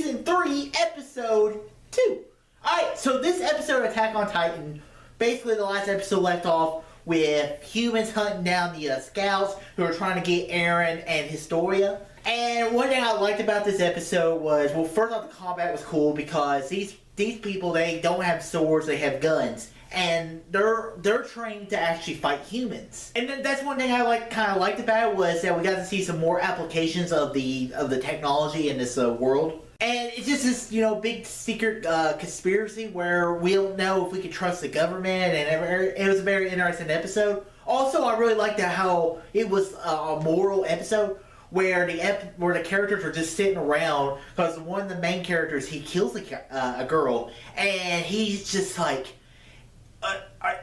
Season 3, Episode 2. Alright, so this episode of Attack on Titan, basically the last episode left off with humans hunting down the scouts who are trying to get Eren and Historia. And one thing I liked about this episode was, well, first off, the combat was cool because these people, they don't have swords, they have guns. And they're trained to actually fight humans. And then that's one thing I kind of liked about it, was that we got to see some more applications of the technology in this world. And it's just this, big secret conspiracy where we don't know if we can trust the government, and it was a very interesting episode. Also, I really liked how it was a moral episode where the characters are just sitting around, because one of the main characters, he kills a girl, and he's just like,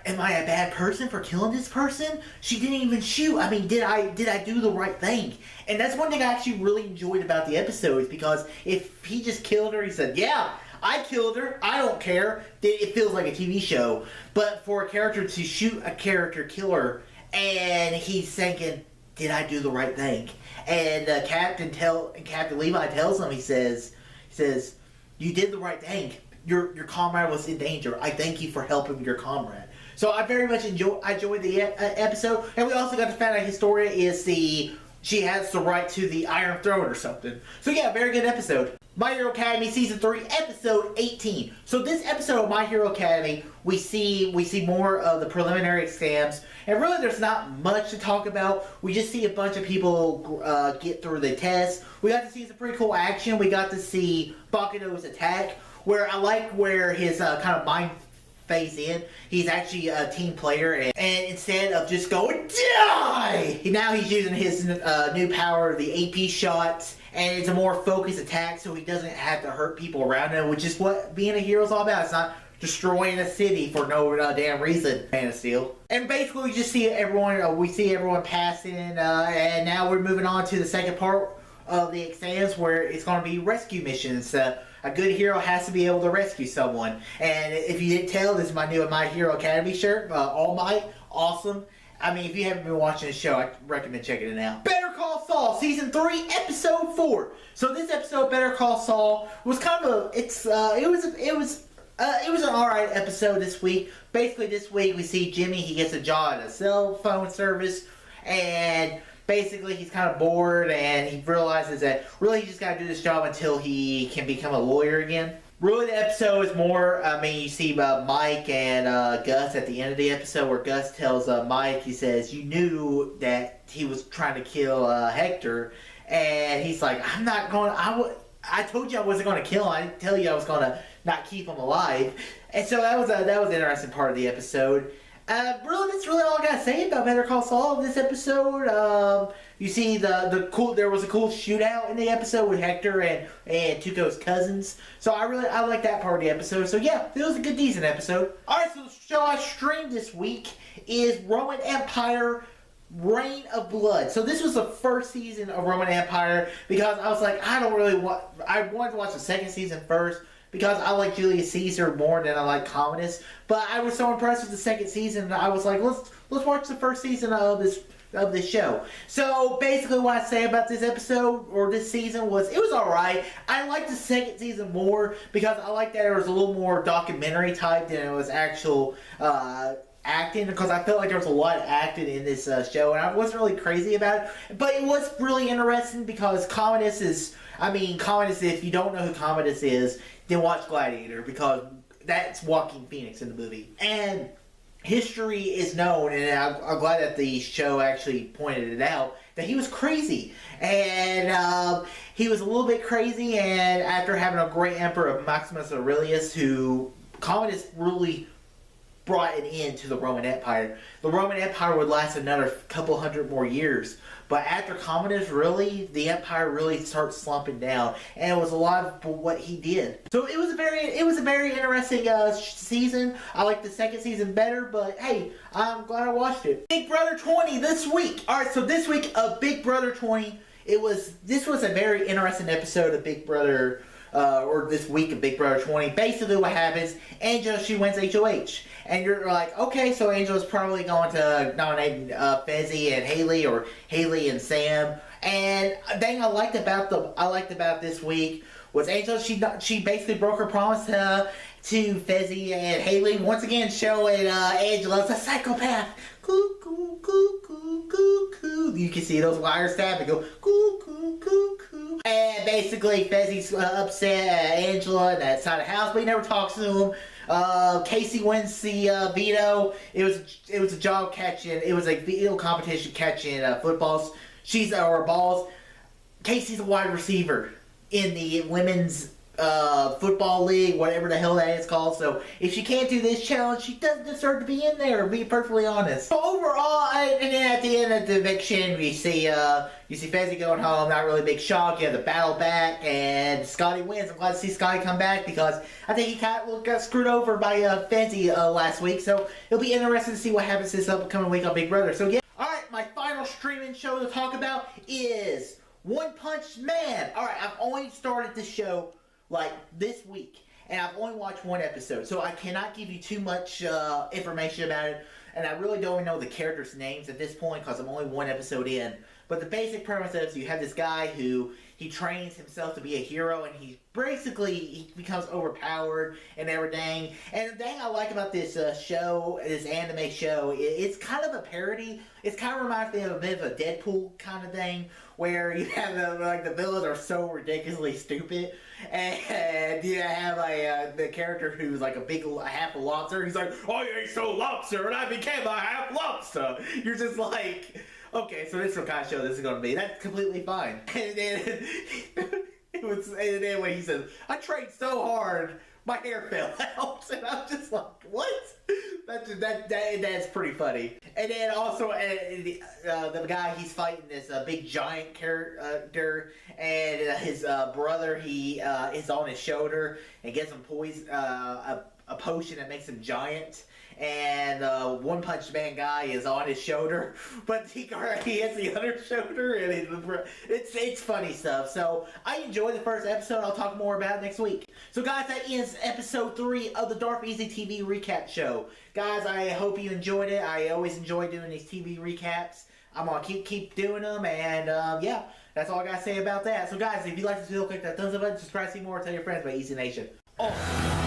am I a bad person for killing this person? She didn't even shoot. I mean, did I do the right thing? And that's one thing I actually really enjoyed about the episode, is because if he just killed her, he said, yeah, I killed her, I don't care. It feels like a TV show. But for a character to shoot a character killer, and he's thinking, did I do the right thing? And Captain Levi tells him, he says, you did the right thing. Your comrade was in danger. I thank you for helping your comrade. So I very much enjoyed the episode. And we also got to find out Historia she has the right to the Iron Throne or something. So yeah, very good episode. My Hero Academy Season 3, Episode 18. So this episode of My Hero Academy, we see more of the preliminary exams. And really there's not much to talk about. We just see a bunch of people get through the test. We got to see some pretty cool action. We got to see Bakuno's attack, where I like where his kind of mind phase in. He's actually a team player, and instead of just going, die! Now he's using his new power, the AP shots, and it's a more focused attack, so he doesn't have to hurt people around him, which is what being a hero is all about. It's not destroying a city for no damn reason. Man of Steel. And basically we just see everyone passing, and now we're moving on to the second part of the exams, where it's going to be rescue missions. A good hero has to be able to rescue someone. And if you didn't tell, this is my new My Hero Academy shirt. All Might. Awesome. I mean, if you haven't been watching the show, I recommend checking it out. Better Call Saul, Season 3, Episode 4. So this episode, Better Call Saul, was kind of it was an alright episode this week. Basically, this week we see Jimmy, he gets a job at a cell phone service, and basically he's kind of bored, and he realizes that really he just got to do this job until he can become a lawyer again. Really, the episode is more, you see Mike and Gus at the end of the episode, where Gus tells Mike, he says, you knew that he was trying to kill Hector, and he's like, I told you I wasn't going to kill him. I didn't tell you I was going to not keep him alive. And so that was an interesting part of the episode. Really, that's really all I gotta say about Better Call Saul in this episode. You see there was a cool shootout in the episode with Hector and Tuco's cousins. So I like that part of the episode. So yeah, it was a good, decent episode. Alright, so the show I streamed this week is Roman Empire Reign of Blood. So this was the first season of Roman Empire, because I was like, I wanted to watch the second season first, because I like Julius Caesar more than I like Commodus. But I was so impressed with the second season that I was like, let's watch the first season of this show. So basically what I say about this episode, or this season, was it was alright. I liked the second season more because I liked that it was a little more documentary type than it was actual acting, because I felt like there was a lot of acting in this show, and I wasn't really crazy about it. But it was really interesting because Commodus, if you don't know who Commodus is, then watch Gladiator, because that's Joaquin Phoenix in the movie. And history is known, and I'm glad that the show actually pointed it out, that he was crazy. And he was a little bit crazy, and after having a great emperor, Maximus Aurelius, who Commodus really brought an end to the Roman Empire. The Roman Empire would last another couple hundred more years. But after Commodus, the Empire really starts slumping down, and it was a lot of what he did. So it was a very interesting season. I like the second season better, but hey, I'm glad I watched it. Big Brother 20 this week. All right, so this week of Big Brother 20, this was a very interesting episode of Big Brother. Or this week of Big Brother 20. Basically what happens, Angela, she wins HOH. And you're like, okay, so Angela's probably going to nominate Fezzi and Haley, or Haley and Sam. And the thing I liked about this week was Angela. She basically broke her promise to Fezzi and Haley, once again showing Angela's a psychopath. Cuckoo, cuckoo, cuckoo. You can see those wires stab and go cuckoo, cuckoo. And basically, Fezzi's upset at Angela and that side of the house, but he never talks to him. Casey wins the veto. It was a job catching. It was a veto competition catching footballs. Or balls. Casey's a wide receiver in the women's football league, whatever the hell that is called. So if she can't do this challenge, she doesn't deserve to be in there, to be perfectly honest. So overall, and then at the end of the eviction, you see Fezzi going home. Not really a big shock. You have the battle back, and Scotty wins. I'm glad to see Scotty come back because I think he kind of got screwed over by Fezzi last week. So it'll be interesting to see what happens this upcoming week on Big Brother. So yeah. All right, my final streaming show to talk about is One Punch Man. All right, I've only started this show like this week, and I've only watched one episode, so I cannot give you too much information about it, and I really don't even know the characters' names at this point because I'm only one episode in. But the basic premise is you have this guy who he trains himself to be a hero, and he becomes overpowered and everything. And the thing I like about this show, this anime show, it's kind of a parody. It kind of reminds me of a bit of a Deadpool kind of thing, where you have the villains are so ridiculously stupid, and you have the character who's like a half a lobster. He's like, "I ate so lobster, and I became a half lobster." You're just like, okay, so this is what kind of show this is going to be. That's completely fine. And then when he says, "I trained so hard, my hair fell out," and I'm just like, what? That's pretty funny. And then also the guy he's fighting this big giant character, and his brother he is on his shoulder and gets him a potion that makes him giant. And One Punch Man guy is on his shoulder, but he has the other shoulder, and it's funny stuff. So I enjoyed the first episode. I'll talk more about it next week. So guys, that is episode 3 of the Darth Easy TV recap show. Guys, I hope you enjoyed it. I always enjoy doing these TV recaps. I'm gonna keep doing them, and yeah, that's all I gotta say about that. So guys, if you like this video, click that thumbs up button, subscribe to see more, tell your friends about Easy Nation. Oh.